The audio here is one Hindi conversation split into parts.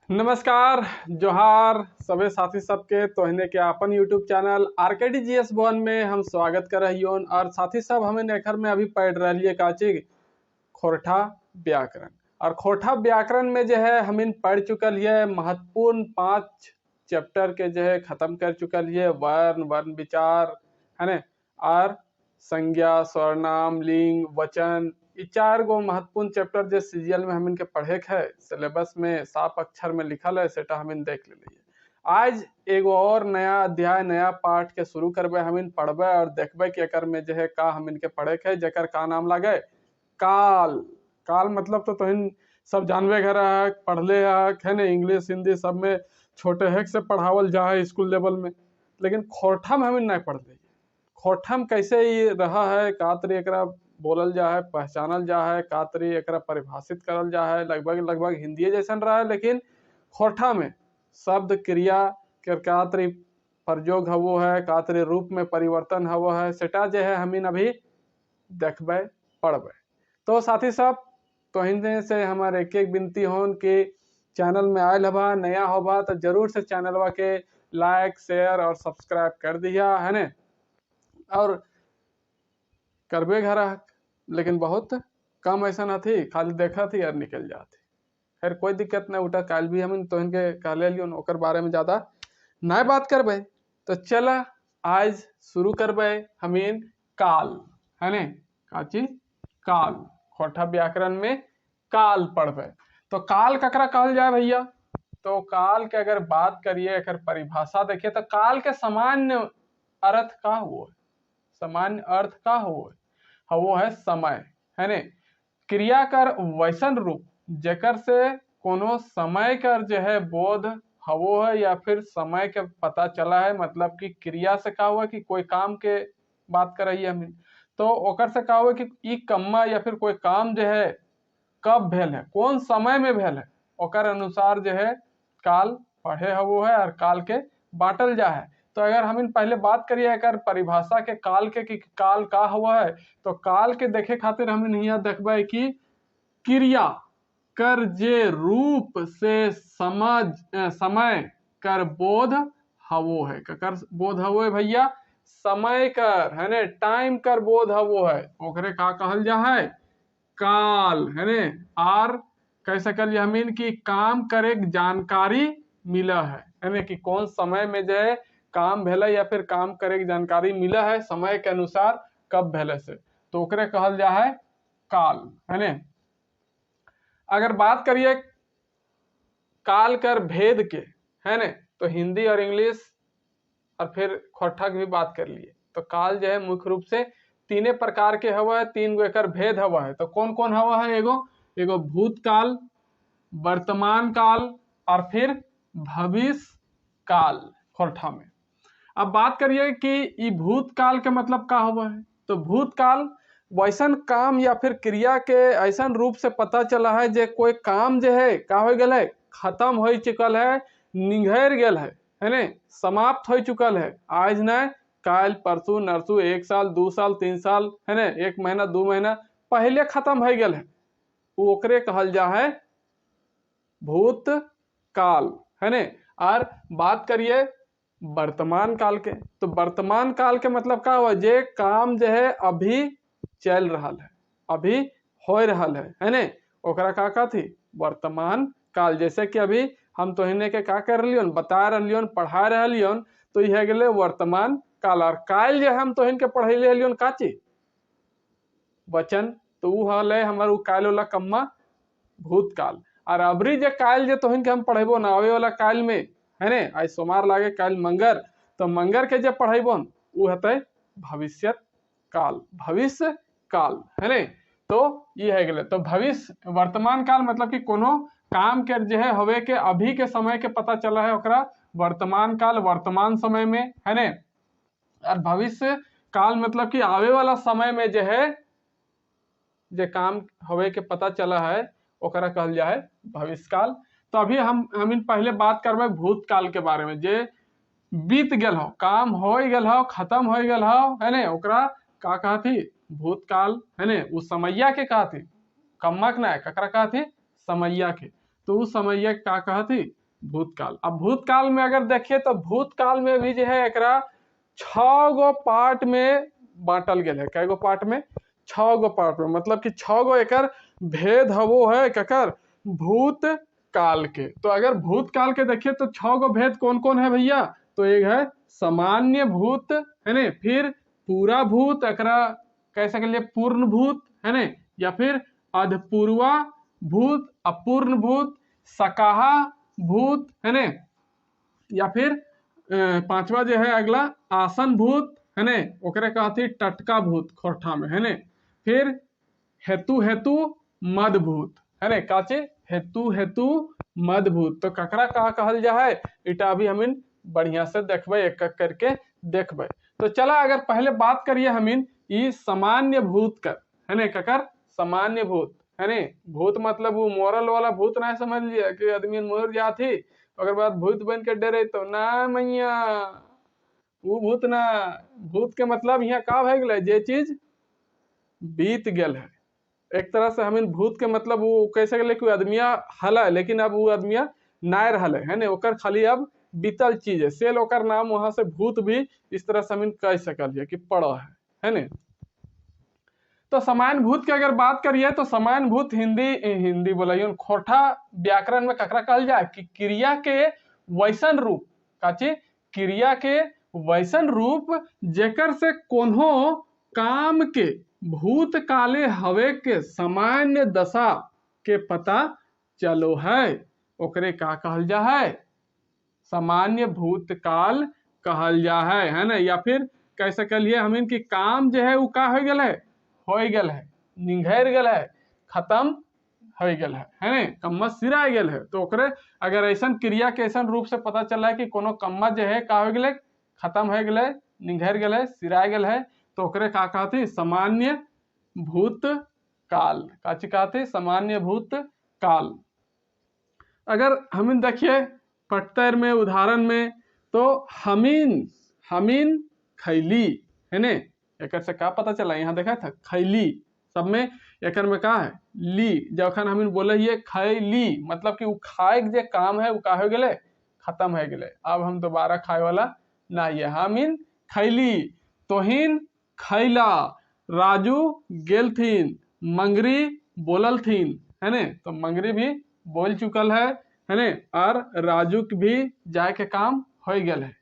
नमस्कार, जोहार सभी साथी सबके तोहने के अपन यूट्यूब चैनल आरकेडी जीएस भवन में हम स्वागत कर रही और साथी सब हमें नेखर में अभी पढ़ रही है काची खोरठा व्याकरण। और खोरठा व्याकरण में जो है हम इन पढ़ चुकल है महत्वपूर्ण 5 चैप्टर के जो है खत्म कर चुकल है। वर्ण वर्ण विचार है न, और संज्ञा सर्वनाम लिंग वचन, ये 4 गो महत्वपूर्ण चैप्टर जो सीजीएल में हम इनके पढ़े के है, सिलेबस में साफ अक्षर में लिखल है, सेटा हम इन देख ले लिए। आज एगो और नया अध्याय नया पाठ के शुरू करबे, हम इन पढ़बे और देखबे कि एकर में जो है का हम इनके पढ़े के है, जेकर का नाम लागे काल। काल मतलब तो तुहिन सब जानबे घर है, पढ़ले है न, इंग्लिश हिंदी सब में छोटे हेक से पढ़ावल जा है स्कूल लेवल में, लेकिन खोरठा में हम नहीं पढ़ते। खोरठा में कैसे ये रहा है, का तरी एकरा बोलल जा है, पहचानल जा है, का तरी एकरा परिभाषित करल जा है, लगभग लगभग हिंदी जैसन रहा है, लेकिन खोरठा में शब्द क्रिया के का तरी प्रयोग हवो है, का तरी रूप में परिवर्तन हवो है, सेटा जो है हम अभी देखबे पढ़बे। तो साथी सब तोहिने से हमारे एक एक विनती होन कि चैनल में आयल हवा नया होबा तो जरूर से चैनलवा के लाइक शेयर और सब्सक्राइब कर दिया है ने, और करबे घर, लेकिन बहुत कम ऐसा न थी, खाली देखा थी और निकल जाती। खैर कोई दिक्कत नहीं उठा, काल भी हम तो इनके कहले लियो ओकर बारे में ज्यादा नए बात करबे। तो चला आज शुरू करबे हम इन काल है ने, काची काल। खोरठा व्याकरण में काल पढ़बे। तो काल ककरा कहल जाए भैया, तो काल के अगर बात करिए अगर परिभाषा देखिए तो काल के सामान्य अर्थ का हुआ, सामान्य अर्थ का हो वो है समय है ने, क्रिया कर वैसन रूप जेकर से कोनो समय कर जो है बोध हवो है या फिर समय के पता चला है, मतलब कि क्रिया से का हुआ कि कोई काम के बात कर रही है हम, तो ओकर से का हुआ कि ई कम्मा या फिर कोई काम जो है कब भेल है, कौन समय में भेल है, ओकर अनुसार जो है काल पढ़े हवो है और काल के बांटल जा है। तो अगर हम इन पहले बात करिए अगर परिभाषा के काल के कि काल का हुआ है, तो काल के देखे खातिर हम यहाँ देखबे कि क्रिया कर जे रूप से समझ समय कर बोध हवो है, कर बोध हवो है भैया, समय कर है ने, टाइम कर बोध हवो है, ओकरे का कहल जा है काल है ने। और कह सकल हमीन की काम करे जानकारी मिला है ने, कि कौन समय में जो है काम भेले या फिर काम करे की जानकारी मिला है समय के अनुसार कब भेले से, तो ओकरे कहल जा है काल है ने। अगर बात करिए काल कर भेद के है ने, तो हिंदी और इंग्लिश और फिर खोरठा की भी बात कर लिए, तो काल जो है मुख्य रूप से तीने प्रकार के हवा है, 3 गो एकर भेद हवा है। तो कौन कौन हवा है, एगो भूतकाल, वर्तमान काल और फिर भविष्य काल खोरठा में। अब बात करिए कि ये भूतकाल के मतलब का हुआ है, तो भूतकाल वैसन काम या फिर क्रिया के ऐसा रूप से पता चला है जे कोई काम जो है का हो गया है, खत्म हो चुकल है, निघर गया है ने, समाप्त हो चुकल है, आज न काल परसों नरसों 1 साल 2 साल 3 साल है ने, 1 महीना 2 महीना पहले खत्म हो गया है, ओकरे कहल जा है भूतकाल है ने। और बात करिए वर्तमान काल के, तो वर्तमान काल के मतलब का हुआ, जे काम जो है अभी चल रहा है, अभी हो रहा है ने, ओकरा का थी वर्तमान काल। जैसे कि अभी हम तोहने के का कर रही बता रही पढ़ा रही, तो यह गए वर्तमान काल। और काल जो हम तोहन के पढ़े हलियन का चीज वचन, तो वो हल हमार काल वाला कम्मा भूतकाल। और अबरी जे काल जे तोहन के हम पढ़ेबो ना आवे वाला काल में है ने, आज सोमार लागे काल मंगर, तो मंगर के जब पढ़ेबो वो हते भविष्य काल, भविष्य काल है ने। तो ये है गले, तो भविष्य वर्तमान काल मतलब कि कोनो काम के जो है हवे के अभी के समय के पता चला है ओकरा वर्तमान काल, वर्तमान समय में है ने। और भविष्य काल मतलब कि आवे वाला समय में जो है जे काम हवे के पता चला है ओकरा कहल जा है भविष्य काल। तो अभी हम इन पहले बात करबे भूतकाल के बारे में, जे बीत गल हो, काम हो गल हो, खत्म हो गल हो है ने, ओकरा का कहा थी भूतकाल है ने। उस समैया के कहा थी, कम्मक ना ककरा कहा थी समैया के। तो उस समय का कहती भूतकाल। अब भूतकाल में अगर देखिए तो भूतकाल में भी जो है एकरा 6 गो पार्ट में बांटल गया है। कई गो पार्ट में? 6 गो पार्ट में, मतलब कि 6 गो एकर भेद हवो है ककर भूतकाल के। तो अगर भूतकाल के देखिए तो 6 गो भेद कौन कौन है भैया? तो एक है सामान्य भूत, है ने, फिर पूरा भूत, एकरा कह सकलिए पूर्ण भूत, है ने, या फिर अधपूर्वा भूत, अपूर्ण भूत, सकाहा भूत, है ने, या फिर पांचवा जो है अगला आसन भूत, है ने, ओकरे कहती टटका भूत खोरठा में, है ने, फिर हेतु हेतु मद भूत, है ने, काचे हेतु हेतु मद भूत। तो ककरा का कहल जा है इटा भी हमिन बढ़िया से देखबे, एक एक करके देखबे। तो चला अगर पहले बात करिए हमिन ई सामान्य भूत कर, है ने, ककर सामान्य भूत, है ने, भूत मतलब वो मोरल वाला भूत ना समझ लिया कि आदमी मोर जाती अगर बाद भूत बन के डरे तो ना मैया, वो भूत ना। भूत के मतलब यहाँ का भे गए जे चीज बीत गल है। एक तरह से हमिन भूत के मतलब वो कैसे गए कि आदमिया हल है लेकिन अब वो आदमिया नाय रहल है ने, ओकर खाली अब बीतल चीज है, सेल ओकर नाम वहां से भूत भी इस तरह से हमिन कह सकल है कि पड़ा है ने। तो समान भूत की अगर बात करिए तो समान भूत हिंदी बोलिए खोरठा व्याकरण में ककरा कहल जाए कि क्रिया के वैसन रूप, काची क्रिया के वैसन रूप जेकर से कोनो काम के भूतकाले हवे के सामान्य दशा के पता चलो है, ओकरे का कहल जा है? सामान्य भूतकाल कहल जा है ना। या फिर कह सकलिए हमिन कि काम जो है वो का हो गल है, निंघर गल है, खत्म हो गल है ने, कम्मा सिरा गल है। तो ओकरे अगर ऐसा क्रिया के ऐसा रूप से पता चला है कि कोनो कम्मा जो है का हो गल, खत्म हो गल, निंघर गल है, सिरा गल है, तो ओकरे का कहते सामान्य भूतकाल। काची कहते सामान्य भूतकाल। अगर हमिन देखिए पट्टर में उदाहरण में तो हमीन खैली, है ने, एक से का पता चला यहाँ देखा था खैली, सब में एक में का है ली, जब हमिन बोले ये खैली मतलब कि वो खाए के जे काम है वो का हो गए, खत्म हो गए, अब हम दोबारा खाए वाला ना ये हमीन खैली। तोहिन खैला, राजू गेलथिन, मंगरी बोललथिन, है ने, तो मंगरी भी बोल चुकल है ने, और राजू भी जाए के काम हो गल है।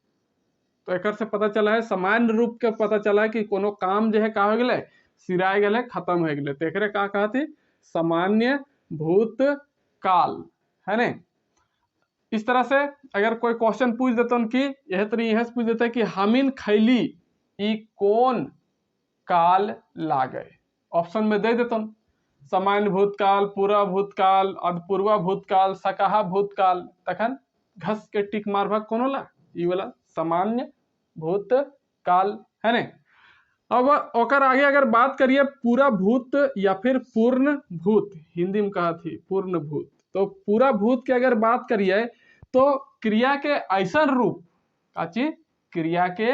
तो एक से पता चला है सामान्य रूप के पता चला है कि कोनो काम जो है का हो गए, सिराए गए, खत्म हो गए, तो एक का कहते सामान्य भूतकाल, है ने। इस तरह से अगर कोई क्वेश्चन पूछ देते कि यह तरी यह पूछ देते कि हमीन खैली ई कौन काल लागे, ऑप्शन में दे देते सामान्य भूतकाल, पूरा भूतकाल, अधपूर्वा भूतकाल, सकाहा भूतकाल, तखन घस के टिक मारभा कोनो ला ई वाला सामान्य भूतकाल, है ने। अब ओकर आगे अगर बात करिए पूरा भूत या फिर पूर्ण भूत, हिंदी में कहा थी पूर्ण भूत। तो पूरा भूत की अगर बात करिए तो क्रिया के ऐसा रूप, काची क्रिया के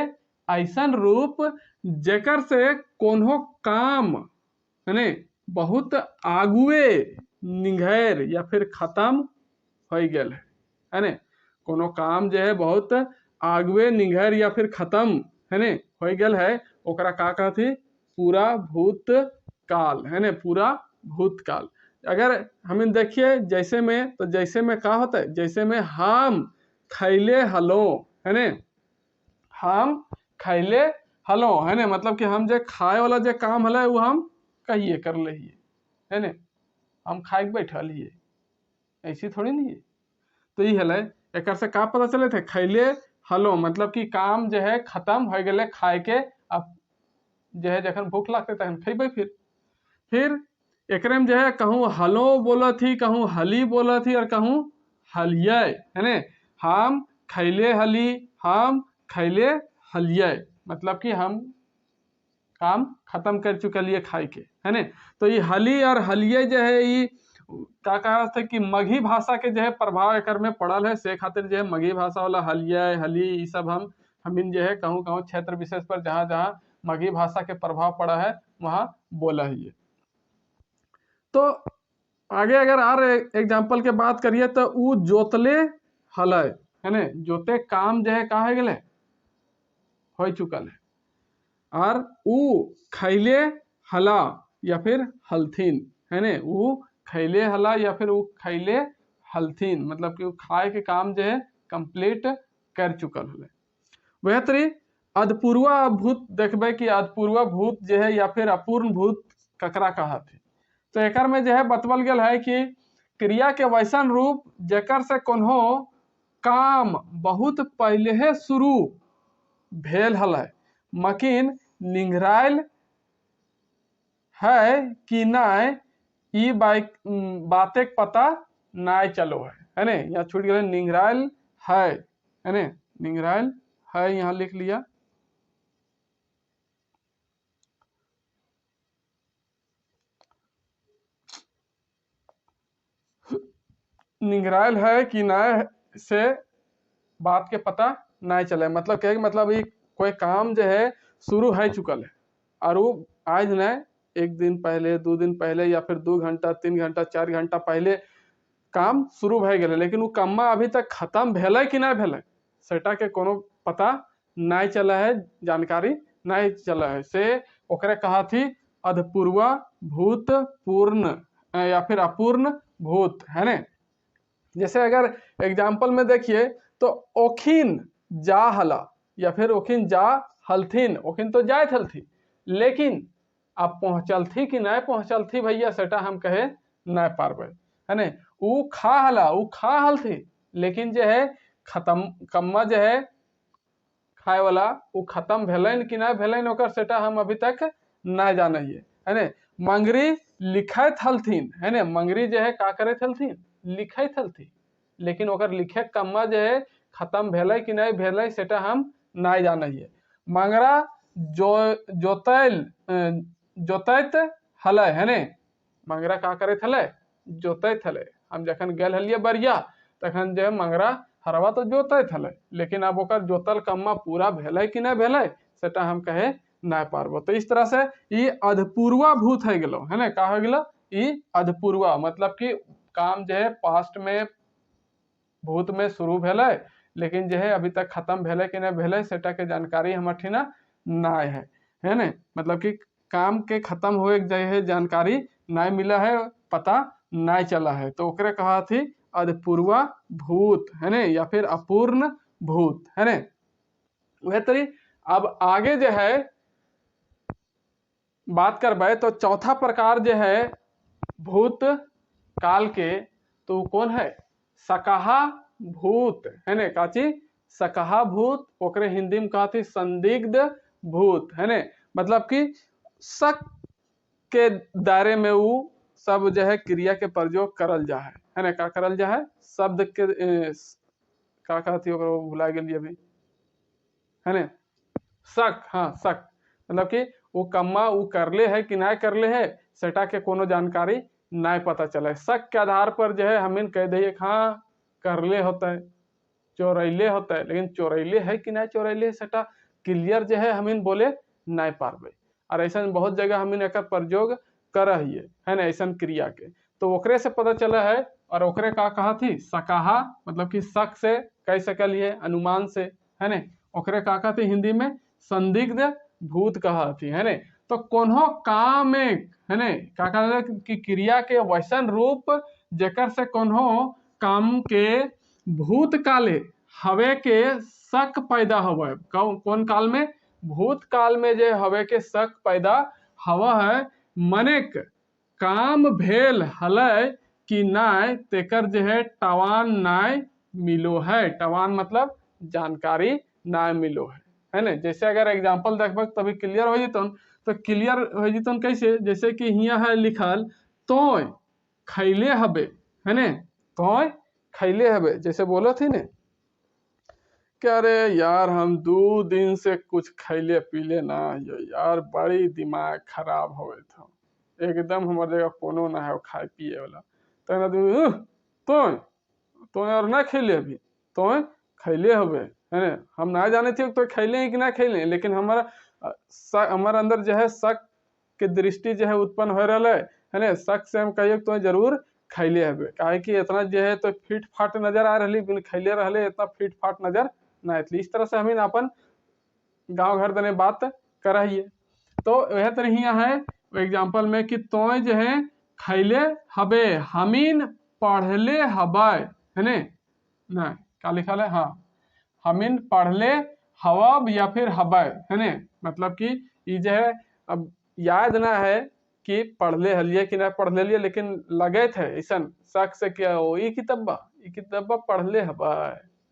ऐसा रूप जेकर से कोनो काम, है ने, बहुत आगुए निंघर या फिर खत्म हो गल है ने, कोनो काम जो है बहुत आगुए निंघर या फिर खत्म, है ने, हो गल है, ओकरा का कहती पूरा भूतकाल, है ने, पूरा भूतकाल। अगर हमें देखिए जैसे में, तो जैसे में का होता है, जैसे में हम खैले हलो, है ने, हम खैले हलो, है ने, मतलब कि हम जो खाए वाला जो काम हल वो हम कहिए कर ले, है ने, हम खाए के बैठल हिए, ऐसी थोड़ी नहीं है। तो ये हल एक से का पता चले थे खैले हलो मतलब कि काम जो है खत्म हो गए, खाए के अब जो है जखन भूख लगते तखन खेबे। फिर एक में जो है कहूँ हलो बोला थी, कहूँ हली बोला थी, और कहूँ हलिये, है ने, हम खैले हली, हम खैले हलिये, मतलब कि हम काम खत्म कर चुकलिए खाए के, है ने। तो ये हली और हलिये जो है ये का कहा था कि मगही भाषा के जो है प्रभाव एक में पड़ल है, से खातिर जो है मगही भाषा वाला हलिया हली ये सब हमिन जो है कहूँ कहूँ क्षेत्र विशेष पर जहाँ जहाँ मगही भाषा के प्रभाव पड़ा है वहाँ बोला ही है। तो आगे अगर और एग्जाम्पल के बात करिए तो ऊ जोतले हल है ने, जोते काम जो है कहा है गले हो चुकल है। और ऊ खैले हला या फिर हलथीन है ने, ऊ खैले हला या फिर ऊ खैले हलथीन, मतलब कि ऊ खाए के काम जो है कंप्लीट कर चुकल है। वह तरी अधपूर्वा भूत देखबे कि अधपूर्वा भूत जो है या फिर अपूर्ण भूत ककरा कहा थे। तो एक में जो है बतवल गया है कि क्रिया के वैसन रूप जेकर से कोनो काम बहुत पहले है शुरू भेल हल, मकिन निंघरायल है कि नाय ई बाते पता नाय चलो है ने, यहाँ छूट गया निंघरायल है ने, निंघरायल है यहाँ लिख लिया। निंघरायल है कि ना से बात के पता ना चले, मतलब क्या मतलब ये कोई काम जो है शुरू है चुकल है और वो आज न एक दिन पहले 2 दिन पहले या फिर 2 घंटा 3 घंटा 4 घंटा पहले काम शुरू भए गए, लेकिन वो काममा अभी तक खत्म भेलै कि नहीं भेलै सेटा के कोनो पता नहीं चला है, जानकारी नहीं चला है, से ओकरे कहा थी अधपूर्वा भूत पूर्ण या फिर अपूर्ण भूत है ने। जैसे अगर एग्जाम्पल में देखिए तो ओखिन जा हला या फिर ओखिन जा हलथिन, ओखिन तो जाए हलथी लेकिन अब पहुंचल थी कि नहीं पहुंचल थी भैया सेटा हम कहे नहीं पारबे है ने। ऊ खा हला ऊ खा हल थी लेकिन जो है खत्म कम्मा जो है खाए वाला वो खत्म भेलन कि नहीं भेलन ओकर सेटा हम अभी तक नहीं जाने है ने। मंगरी लिखत हलथिन है ने, मंगरी जो है का करे हलथिन लिखत हलथी लेकिन ओकर लिखे कम्मा जो है खत्म भेलै कि नहीं भेलै सेटा हम नहीं जाने हिए। मंगरा जो जोतैत हलै है ने, मंगरा का करे हलै जोतैत हलै, हम जखन गेल हलिए बरिया तखन जो मंगरा हरवा तो जोतैत हलै लेकिन अब ओकर जोतल कम्मा पूरा भेलै कि नहीं भेलै सेटा हम कहे नहीं पारबो। तो इस तरह से ये अधपूर्वा भूत है गेलो है ना, का हो गेलो ये अधपूर्वा, मतलब कि काम जो है पास्ट में भूत में शुरू भेलै लेकिन जो है अभी तक खत्म भेलै कि नहीं भेलै सेटा के जानकारी हम ठिना नहीं है ना, मतलब कि काम के खत्म हुए जो है जानकारी नहीं मिला है, पता नहीं चला है, तो ओकरे कहा थी अधपूर्वा भूत है ने या फिर अपूर्ण भूत है ने। वह तरी अब आगे जो है बात करबे तो चौथा प्रकार जो है भूत काल के तो कौन है सकहा भूत है ने, काची सकहा भूत, ओकरे हिंदी में कहती संदिग्ध भूत है ने, मतलब कि शक के दायरे में वो सब जो है क्रिया के प्रयोग करल जा है ना, का करल जा है शब्द के का कहती ओकरा भुला गेलिए अभी है ने, शक, हाँ शक, मतलब कि वो कम्मा वो करले है कि नहीं करले है सेटा के कोनो जानकारी नहीं पता चला है। शक के आधार पर जो है हमें कह दिए हाँ करले होता है चोरैले होता है, लेकिन चोरैले है कि नहीं चोरैले है सेटा क्लियर जो है हमें बोले नहीं पारबे, और ऐसा बहुत जगह हमें एक प्रयोग कर है ना ऐसा क्रिया के, तो ओकरे से पता चला है। और ओकरे का कहा थी सकहा, मतलब कि शक से कह सकलिए अनुमान से है ने, ओकरे का कहा थी हिंदी में संदिग्ध भूत कहा थी है ने। तो कोनो काम में है ने का कहा कि क्रिया के वैसन रूप जेकर से कोनो काम के भूत काले हवे के शक पैदा हवे, कौन काल में भूत काल में जे हवे के शक पैदा हवा है, मनेक काम भेल हलै कि नाय तेकर जो है टवान नाय मिलो है, टवान मतलब जानकारी नाय मिलो है ना। जैसे अगर एग्जांपल देखब तभी क्लियर हो जतन, तो क्लियर हो जतन कैसे, जैसे कि हियाँ है लिखल तोय खैले हबे है ने, तोय खैले हबे, जैसे बोलो थी ने कि अरे यार हम 2 दिन से कुछ खैले पीले ना यार, बड़ी दिमाग खराब हो गए था एकदम, हमारे जगह कोनो ना है खाए पिए वाला, तो यार ना खैले अभी तो खैले हबे है ना, हम ना जाने थे तो खैले हैं कि ना खैले, लेकिन हमारा अंदर जो है शक के दृष्टि जो है उत्पन्न हो रहा है ना, शक से हम कहिए तो जरूर खैले हबे। काहे कि इतना जो है तो फिट फाट नजर आ रही, बिन खैले रहले इतना फिट फाट नजर ना आती। इस तरह से हम अपन गांव घर दने बात कर रही है। तो वह तरह यहाँ है एग्जाम्पल में कि तो जो है खैले हबे हमीन पढ़ले हबे, है ने ना क्या लिखा है, हाँ हमीन पढ़ले हवब या फिर हबे, है ने मतलब कि ये जो है अब याद ना है कि पढ़ले हलिए कि ना पढ़ले लिए, लेकिन लगे थे ऐसा शक से क्या हो ई किताबा पढ़ले हबे,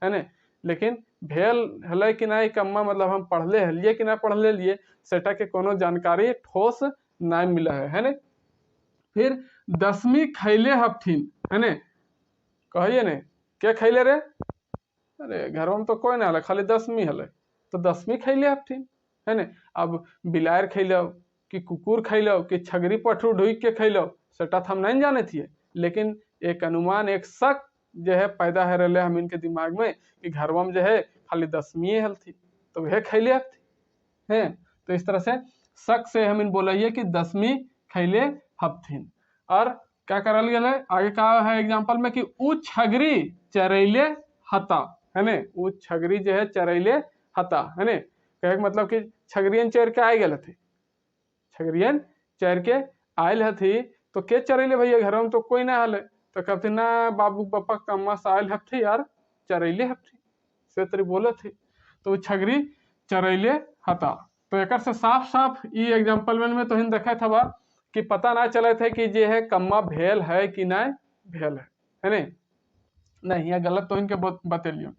है ने लेकिन भेल हले कि ना कम्मा मतलब हम पढ़ले हलिए कि ना पढ़ले लिए सेटा के कोनो जानकारी ठोस ना मिला है ने। फिर 10वीं खैले हफ्थिन, है ने कहिए ने क्या खैले रे, अरे घर में तो कोई ना हले खाली 10वीं हले तो 10वीं खैले हफ्थिन, है ने। अब बिलायर खैलो कि कुकुर खैलो कि छगरी पठरू ढुक के खैलो सेटा हम नहीं जाने थे, लेकिन एक अनुमान एक शक जो है पैदा है रहे हम इनके दिमाग में कि घर में जो है खाली 10वीं हल थी तो वह खैले हफ्थी है। तो इस तरह से शक से हम इन बोलिए कि 10वीं खैले हफ्थिन। और क्या करल गया है आगे का है एग्जाम्पल में कि उ छगरी चरैले हता, है ने उ छगरी जो है चरैले हता, है ने कहे मतलब कि छगरियन चैर के आए गए थे, छगरियन चैर के आयल हथी तो के चरैले भैया घर में तो कोई ना हले तो कहते ना बाबू पापा कम्मा से आयल हफ्थी यार चरैले हफ्थी से तरी बोले थे तो छगरी चरैले हता। तो एक से साफ साफ ये एग्जाम्पल में तो हम देखा था कि पता ना चले थे कि जे है कम्मा भेल है कि नहीं भेल है नहीं यह गलत तो इनके बतेलियो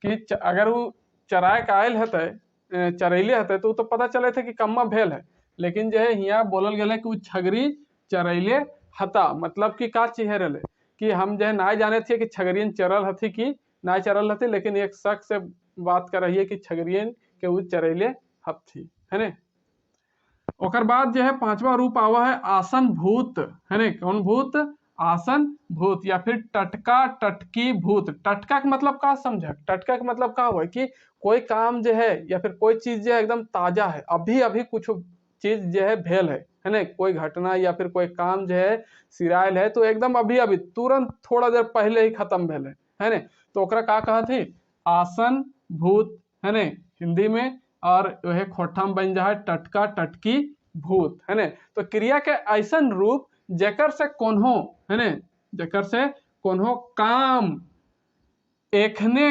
कि अगर वो चराए का आयल हते चरैले हते तो पता चले थे कि कम्मा भेल है, लेकिन जो है यहाँ बोलल गया कि वो छगरी चरैले हता मतलब कि का चीज रहे कि हम जो है ना जाने थे कि छगरियन चरल हथी कि ना चरल हथी, लेकिन एक शक से बात कर रही है कि छगरियन के वो चरैले हथी, है ने। ओकर बाद जो है 5वां रूप आवा है आसन भूत, है ने कौन भूत, आसन भूत या फिर टटका टटकी भूत। टटका का मतलब का समझा, टटका का मतलब का हुआ कि कोई काम जो है या फिर कोई चीज जो है एकदम ताजा है, अभी अभी कुछ चीज जो है भेल है ना कोई घटना या फिर कोई काम जो है सिरायल है तो एकदम अभी अभी तुरंत थोड़ा देर पहले ही खत्म भेल है ने तो ओकरा का कहा थी आसन भूत, है ने हिंदी में, और वह खोठा में बन जाए टटका टटकी भूत, है ने। तो क्रिया के ऐसा रूप जेकर से कोन्हो, है ने जेकर से कोन्हो काम एखने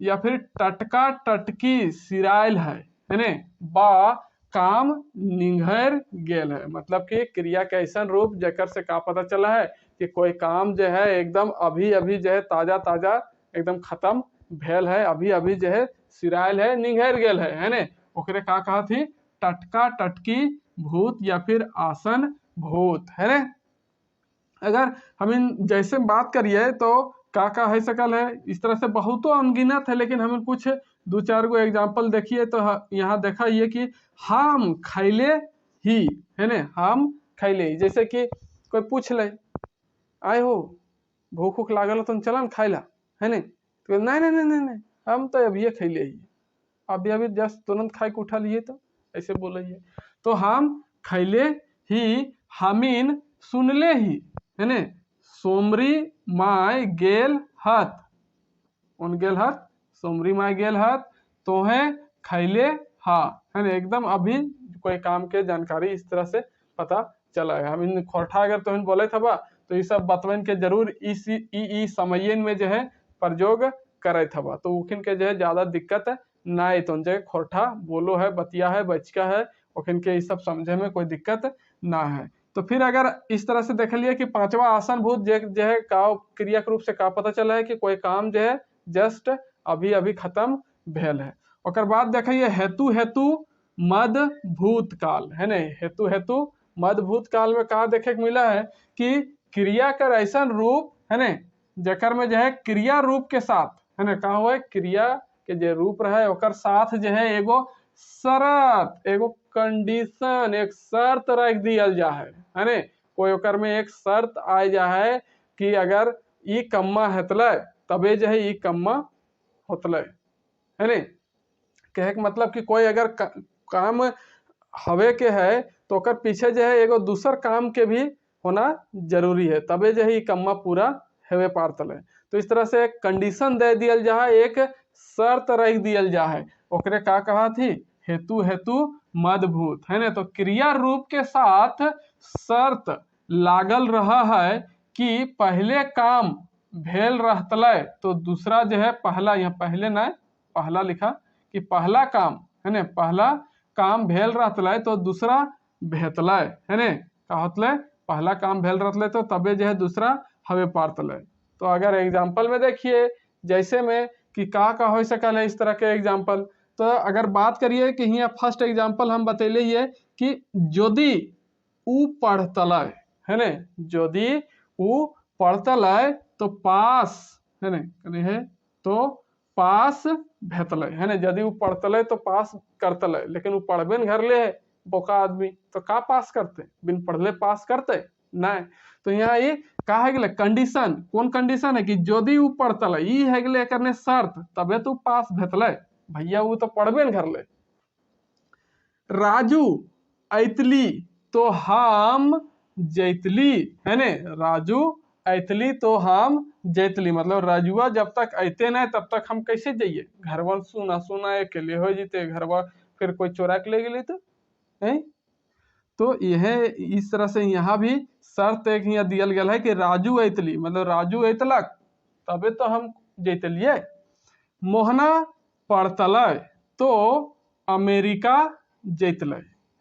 या फिर टटका टटकी सिरायल है ने बा काम निंघर गेल है, मतलब कि क्रिया के ऐसा रूप जेकर से का पता चला है कि कोई काम जो है एकदम अभी अभी जो है ताजा ताजा एकदम खत्म भेल है, अभी अभी जो है सिरायल है निंघर गेल है ने ओकरे का कहा थी टटका टटकी भूत या फिर आसन भूत, है ने। अगर हम इन जैसे बात करिए तो का है सकल है इस तरह से बहुतों अनगिनत है, लेकिन हम कुछ 2-4 गो एग्जाम्पल देखिए तो यहाँ देखा ये कि हम खैले ही, है ने हम खैले ही, जैसे कि कोई पूछ ले आए हो भूख उख लागल तो चला न खाइला, है ने तो नहीं नहीं नहीं नहीं हम तो अभी खैले ही, अभी अभी जस्ट तुरंत खाए के उठा लिए तो ऐसे बोलिए। तो हम खैले ही हमीन सुनले ही, है ने सोमरी माय गेल हत, उन गेल हत सोमरी माय गेल हत तोहे खैले हा, है ना एकदम अभी कोई काम के जानकारी इस तरह से पता चला है। हम इन खोरठा अगर तो बोले था तो ये सब बतवन के जरूर ई समयन में जो है प्रयोग करे था तो उखिन के जो है ज्यादा दिक्कत ना आई तो जगह खोरठा बोलो है बतिया है बचका है उखिन के ये सब समझे में कोई दिक्कत ना है। तो फिर अगर इस तरह से देख लिया कि 5वां आसन भूत जो है का क्रिया के रूप से का पता चला है कि कोई काम जो है जस्ट अभी अभी खत्म भेल है। और बाद देखिए हेतु हेतु मद भूतकाल, है न हेतु हेतु मद भूतकाल में कहा देखे के मिला है कि क्रिया कर ऐसा रूप, है न जकर में जो है क्रिया रूप के साथ, है ना कहा हुआ है क्रिया के जो रूप रहे ओकर साथ जो है एगो शरत एगो कंडीशन एक शर्त रख दियल जा है ने कोई ओकर में एक शर्त आ जा है कि अगर ई कम्मा हेतले तबे जो है ई कम्मा होतले, है ने कहे के मतलब कि कोई अगर काम हवे के है तो ओकर पीछे जो है एगो दूसर काम के भी होना जरूरी है, तबे जो है ई कम्मा पूरा हेवे पार तले। तो इस तरह से एक कंडीशन दे दियल जा है, एक शर्त रख दियल जा है, ओकरे का कहा थी, हेतु हेतु मदभूत, है ना। तो क्रिया रूप के साथ शर्त लागल रहा है कि पहले काम भेल रहतले तो दूसरा जो है पहला, यहाँ पहले ना पहला लिखा कि पहला काम, है ना, पहला काम भेल रहतले तो दूसरा भेतले, है ना, का होतले पहला काम भेल रहतले तो तबे जो है दूसरा हवे पारतले। तो अगर एग्जाम्पल में देखिए जैसे में कि का हो सकल है इस तरह के एग्जाम्पल, तो अगर बात करिए कि यहाँ फर्स्ट एग्जाम्पल हम बतैले ये कि यदि उ पढ़तले, है ना, यदि उ पढ़तले तो पास, है ना, है तो पास भेतले, है ना, यदि उ पढ़तले तो पास करतले, लेकिन उ पढ़बे न घर ले बोका आदमी तो का पास करते, बिन पढ़ले पास करते नहीं। तो यहाँ ये का है गले कंडीशन, कौन कंडीशन है कि यदि उ पढ़तले, ई है गले करने शर्त, तबे तो पास भेतले, भैया वो तो पढ़बे न घर ले। राजू ऐतली तो हम जैतली, है ने, राजू ऐतली तो हम जैतली, मतलब राजुआ जब तक ऐते नहीं तब तक हम कैसे जाइए, घरवा सुना सुना अकेले हो जीते, घरवा फिर कोई चोरा के ले गए तो है। तो यह इस तरह से यहाँ भी शर्त एक यहाँ दियल गया है कि राजू ऐतली, मतलब राजू ऐतलक तबे तो हम जैतलिए। मोहना पढ़तले तो अमेरिका जैतले,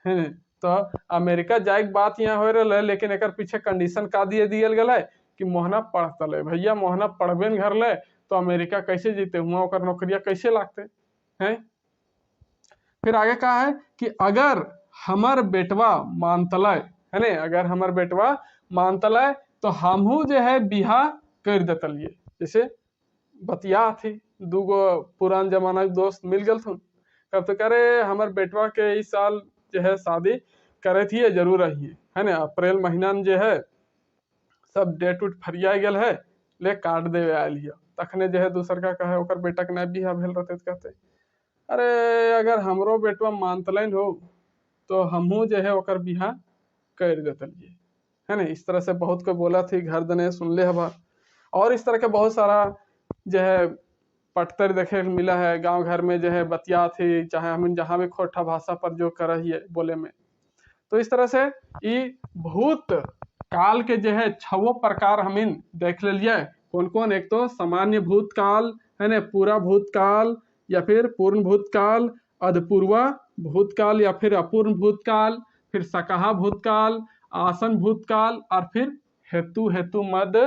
है न, तो अमेरिका जाए के बात यहाँ हो रहा है, लेकिन एक पीछे कंडीशन का दिए दियल गया है कि मोहना पढ़तले, भैया मोहना पढ़बे न घर ले तो अमेरिका कैसे जीते, हुआ ओकर नौकरिया कैसे लागते हैं। फिर आगे कहा है कि अगर हमर बेटवा मानतले, है ने, अगर हमर बेटवा मानतले तो हमहू जो है बिहा कर देतलिए। जैसे बतिया थी दूगो पुरान जमाना के दोस्त मिल गल थुन, कब तो करे हमर बेटवा के इस साल जो है शादी करे थी जरूर रहिए, है ना, अप्रैल महीना में जो है सब डेट उट फरिया गल है, ले काट देवे आयल हिया, तखने जो है दूसर का कहे ओकर बेटा के नहीं बिहा भेल रहते तो कहते अरे अगर हमरो बेटवा मानतलन हो तो हमहू जो है ओकर बिहा कर देतलिए, है ना। इस तरह से बहुत को बोला थी, घर दने सुन ले हवा। और इस तरह के बहुत सारा जो है पटतर देखे मिला है गांव घर में, जो है बतिया थी, चाहे हम जहाँ भी खोटा भाषा पर जो कर रही है बोले में। तो इस तरह से ये भूत काल के जो है 6 प्रकार हम देख लिए, कौन कौन, एक तो सामान्य भूतकाल, है ना, पूरा भूतकाल या फिर पूर्ण भूतकाल, अधपूर्वा भूतकाल या फिर अपूर्ण भूतकाल, फिर सकहा भूतकाल, आसन भूतकाल और फिर हेतु हेतु मद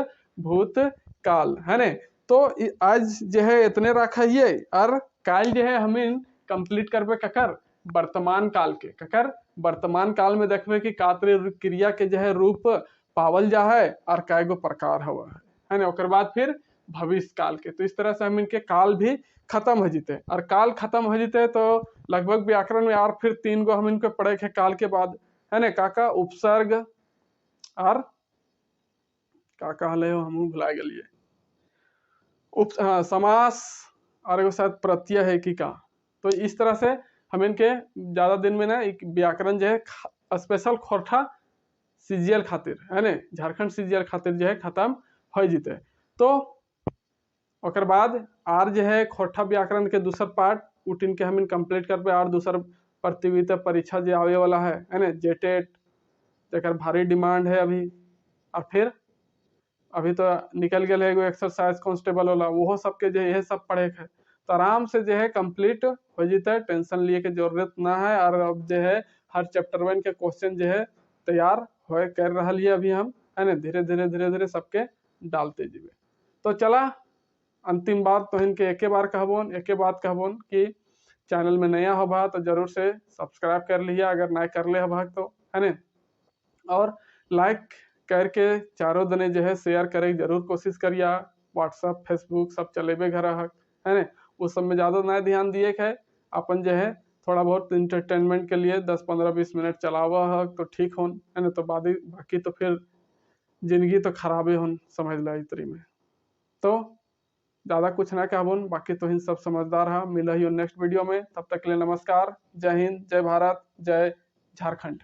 भूतकाल, है ना। तो आज जो है इतने रखा ही है, और काल जो है हमें कंप्लीट करबे ककर वर्तमान काल के, ककर वर्तमान काल में देखबे कि कातरे क्रिया के जो है रूप पावल जा है और काय गो प्रकार हुआ है ना। ओकर बाद फिर भविष्य काल के। तो इस तरह से हम इनके काल भी खत्म हो जीते, और काल खत्म हो जीते तो लगभग व्याकरण में और फिर 3 गो हम इनको पढ़े के काल के बाद, है ना, काका उपसर्ग और काका हले हम भुला गलिए, समास और एगो शायद प्रत्यय है कि का। तो इस तरह से हम इनके ज्यादा दिन में ना एक व्याकरण जो है स्पेशल खोरठा सीजीएल खातिर, है ना, झारखंड सीजीएल खातिर जो है खत्म हो जीते। तो ओकर बाद आर जो है खोरठा व्याकरण के दूसर पार्ट उठिन के हम कंप्लीट कर पे, और दूसर प्रतियोगिता परीक्षा जो आवे वाला है ना, जेटेट जकर भारी डिमांड है अभी, और फिर अभी तो निकल गया है एक्सरसाइज कांस्टेबल वाला, वो सबके जो है सब पढ़े है, तो आराम से जो है कंप्लीट हो जाता है, टेंशन लिए के जरूरत ना है। और अब जो है हर चैप्टर 1 के क्वेश्चन जो है तैयार हो कर रहा है अभी हम, है ना, धीरे धीरे सबके डालते जीवे। तो चला अंतिम बात तो इनके एक बात कहबोन कि चैनल में नया होगा तो जरूर से सब्सक्राइब कर लिया, अगर ना कर ले होगा तो, है ना, और लाइक करके चारों दने जो है शेयर करे जरूर कोशिश करिए। व्हाट्सअप फेसबुक सब चलेबे घर है ना, उस सब में ज़्यादा ना ध्यान दिए है, अपन जो है थोड़ा बहुत इंटरटेनमेंट के लिए 10-15-20 मिनट चलावा है तो ठीक हो, है ना, तो बाकी तो फिर जिंदगी तो खराबे हो समझ ला इतरी में। तो ज़्यादा कुछ ना कहबोन, बाकी तो इन सब समझदार है। मिला ही नेक्स्ट वीडियो में, तब तक के लिए नमस्कार, जय हिंद, जय भारत, जय झारखंड।